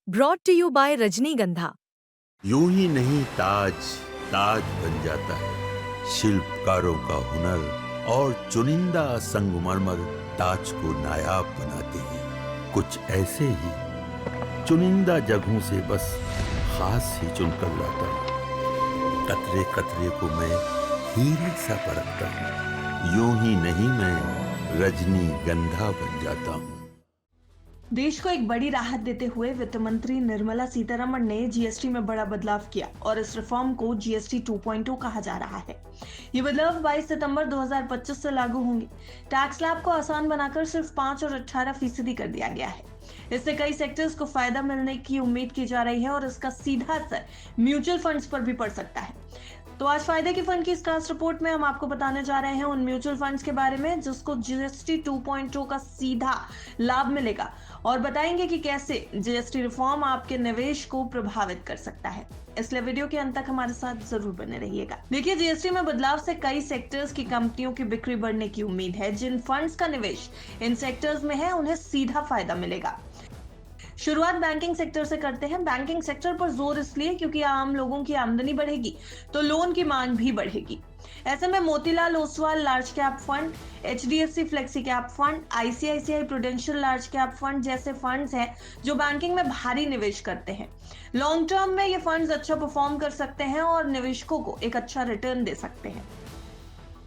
Brought to you bye रजनीगंधा। यूं ही नहीं ताज ताज बन जाता है। शिल्पकारों का हुनर और चुनिंदा संगमरमर ताज को नायाब बनाते हैं। कुछ ऐसे ही चुनिंदा जगहों से बस खास ही चुनकर लाता हूँ। कतरे कतरे को मैं हीरे सा परखता हूँ। यूं ही नहीं मैं रजनीगंधा बन जाता हूँ। देश को एक बड़ी राहत देते हुए वित्त मंत्री निर्मला सीतारमण ने जीएसटी में बड़ा बदलाव किया और इस रिफॉर्म को जीएसटी 2.0 कहा जा रहा है। ये बदलाव 22 सितंबर 2025 से लागू होंगे। टैक्स स्लैब को आसान बनाकर सिर्फ 5 और 18% कर दिया गया है। इससे कई सेक्टर्स को फायदा मिलने की उम्मीद की जा रही है और इसका सीधा असर म्यूचुअल फंड्स पर भी पड़ सकता है। तो आज फायदे की फंड की इस खास रिपोर्ट में हम आपको बताने जा रहे हैं उन म्यूचुअल फंड्स के बारे में जिसको जीएसटी 2.0 का सीधा लाभ मिलेगा और बताएंगे कि कैसे जीएसटी रिफॉर्म आपके निवेश को प्रभावित कर सकता है। इसलिए वीडियो के अंत तक हमारे साथ जरूर बने रहिएगा। देखिए, जीएसटी में बदलाव से कई सेक्टर्स की कंपनियों की बिक्री बढ़ने की उम्मीद है। जिन फंड्स का निवेश इन सेक्टर्स में है उन्हें सीधा फायदा मिलेगा। शुरुआत बैंकिंग सेक्टर से करते हैं। बैंकिंग सेक्टर पर जोर इसलिए क्योंकि आम लोगों की आमदनी बढ़ेगी तो लोन की मांग भी बढ़ेगी। ऐसे में Motilal Oswal large cap fund, HDFC flexi cap fund, ICICI prudential large cap fund जैसे फंड्स हैं जो बैंकिंग में भारी निवेश करते हैं। लॉन्ग टर्म में ये फंड्स अच्छा परफॉर्म कर सकते हैं और निवेशकों को एक अच्छा रिटर्न दे सकते हैं।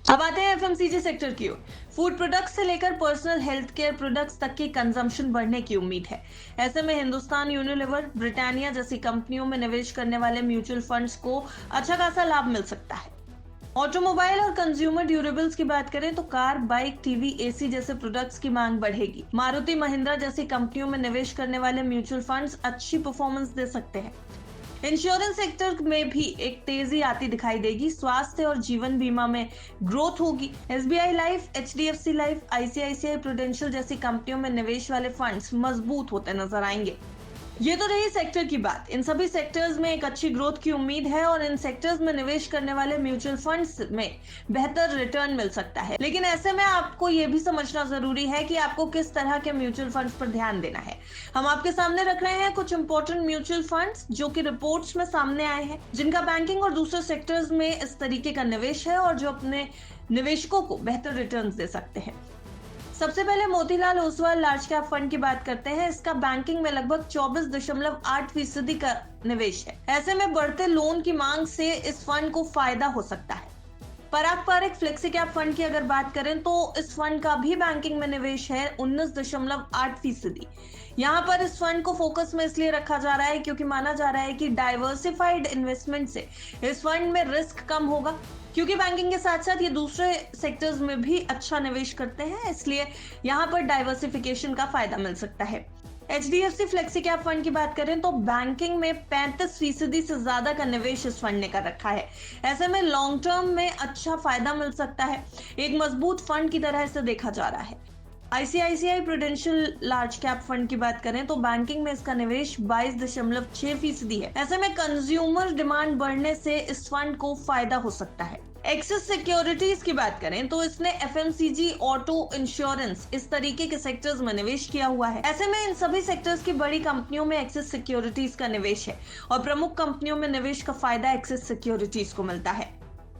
अब आते हैं एफएमसीजी सेक्टर की ओर। फूड प्रोडक्ट्स से लेकर पर्सनल हेल्थ केयर प्रोडक्ट्स तक की कंजम्पशन बढ़ने की उम्मीद है। ऐसे में हिंदुस्तान यूनिलीवर, ब्रिटानिया जैसी कंपनियों में निवेश करने वाले म्यूचुअल फंड्स को अच्छा खासा लाभ मिल सकता है। ऑटोमोबाइल और कंज्यूमर ड्यूरेबल्स की बात करें तो कार, बाइक, टीवी, एसी जैसे प्रोडक्ट्स की मांग बढ़ेगी। मारुति महिंद्रा जैसी कंपनियों में निवेश करने वाले म्यूचुअल फंड्स अच्छी परफॉर्मेंस दे सकते हैं। इंश्योरेंस सेक्टर में भी एक तेजी आती दिखाई देगी। स्वास्थ्य और जीवन बीमा में ग्रोथ होगी। SBI life, HDFC life, ICICI prudential जैसी कंपनियों में निवेश वाले फंड्स मजबूत होते नजर आएंगे। ये तो रही सेक्टर की बात। इन सभी सेक्टर्स में एक अच्छी ग्रोथ की उम्मीद है और इन सेक्टर्स में निवेश करने वाले म्यूचुअल फंड्स में बेहतर रिटर्न मिल सकता है। लेकिन ऐसे में आपको ये भी समझना जरूरी है कि आपको किस तरह के म्यूचुअल फंड्स पर ध्यान देना है। हम आपके सामने रख रहे हैं कुछ इंपॉर्टेंट म्यूचुअल फंड्स जो कि रिपोर्ट्स में सामने आए हैं, जिनका बैंकिंग और दूसरे सेक्टर्स में इस तरीके का निवेश है और जो अपने निवेशकों को बेहतर रिटर्न दे सकते हैं। सबसे पहले Motilal Oswal large cap fund की बात करते हैं। इसका बैंकिंग में लगभग 24.8% का निवेश है। ऐसे में बढ़ते लोन की मांग से इस फंड को फायदा हो सकता है। पराग पारेख फ्लेक्सी कैप फंड की अगर बात करें तो इस फंड का भी बैंकिंग में निवेश है 19.8%। यहाँ पर इस फंड को फोकस में इसलिए रखा जा रहा है क्योंकि माना जा रहा है कि डाइवर्सिफाइड इन्वेस्टमेंट से इस फंड में रिस्क कम होगा, क्योंकि बैंकिंग के साथ साथ ये दूसरे सेक्टर्स में भी अच्छा निवेश करते हैं, इसलिए यहाँ पर डाइवर्सिफिकेशन का फायदा मिल सकता है। एचडीएफसी फ्लेक्सी कैप फंड की बात करें तो बैंकिंग में 35% से ज्यादा का निवेश इस फंड ने कर रखा है। ऐसे में लॉन्ग टर्म में अच्छा फायदा मिल सकता है। एक मजबूत फंड की तरह इसे देखा जा रहा है। ICICI prudential large cap fund की बात करें तो बैंकिंग में इसका निवेश 22.6% है। ऐसे में कंज्यूमर डिमांड बढ़ने से इस फंड को फायदा हो सकता है। एक्सिस सिक्योरिटीज की बात करें तो इसने एफएमसीजी, ऑटो, इंश्योरेंस इस तरीके के सेक्टर्स में निवेश किया हुआ है। ऐसे में इन सभी सेक्टर्स की बड़ी कंपनियों में एक्सिस सिक्योरिटीज का निवेश है और प्रमुख कंपनियों में निवेश का फायदा एक्सिस सिक्योरिटीज को मिलता है।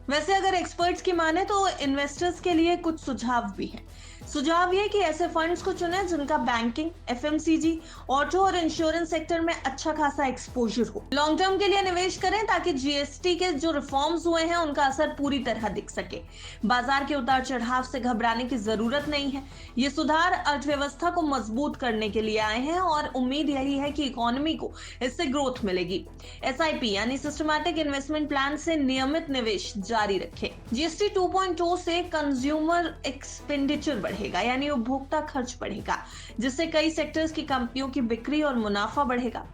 वैसे अगर एक्सपर्ट्स की माने तो इन्वेस्टर्स के लिए कुछ सुझाव भी हैं। सुझाव ये कि ऐसे फंड्स को चुनें जिनका बैंकिंग, एफएमसीजी, ऑटो और इंश्योरेंस सेक्टर में अच्छा खासा एक्सपोजर हो। लॉन्ग टर्म के लिए निवेश करें ताकि जीएसटी के जो रिफॉर्म्स हुए हैं उनका असर पूरी तरह दिख सके। बाजार के उतार चढ़ाव से घबराने की जरूरत नहीं है। ये सुधार अर्थव्यवस्था को मजबूत करने के लिए आए हैं और उम्मीद यही है कि इकोनॉमी को इससे ग्रोथ मिलेगी। एसआईपी यानी सिस्टमैटिक इन्वेस्टमेंट प्लान से नियमित निवेश जारी रखें। जीएसटी 2.0 से कंज्यूमर एक्सपेंडिचर बढ़ेगा यानी उपभोक्ता खर्च बढ़ेगा, जिससे कई सेक्टर्स की कंपनियों की बिक्री और मुनाफा बढ़ेगा।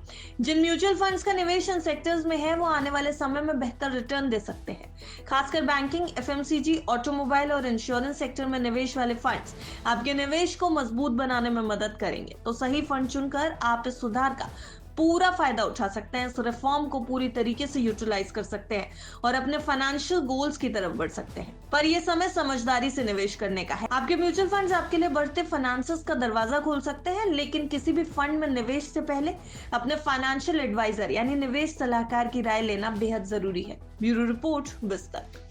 जिन म्यूचुअल फंड्स का निवेश इन सेक्टर्स में है वो आने वाले समय में बेहतर रिटर्न दे सकते हैं। खासकर बैंकिंग, एफएमसीजी, ऑटोमोबाइल और इंश्योरेंस सेक्टर में निवेश वाले फंड्स आपके निवेश को मजबूत बनाने में मदद करेंगे। तो सही फंड चुनकर आप इस सुधार का पूरा फायदा उठा सकते हैं, इस रिफॉर्म को पूरी तरीके से यूटिलाइज कर सकते हैं और अपने फाइनेंशियल गोल्स की तरफ बढ़ सकते हैं। पर यह समय समझदारी से निवेश करने का है। आपके म्यूचुअल फंड्स आपके लिए बढ़ते फाइनेंसेस का दरवाजा खोल सकते हैं, लेकिन किसी भी फंड में निवेश से पहले अपने फाइनेंशियल एडवाइजर यानी निवेश सलाहकार की राय लेना बेहद जरूरी है। ब्यूरो रिपोर्ट, विस्तार।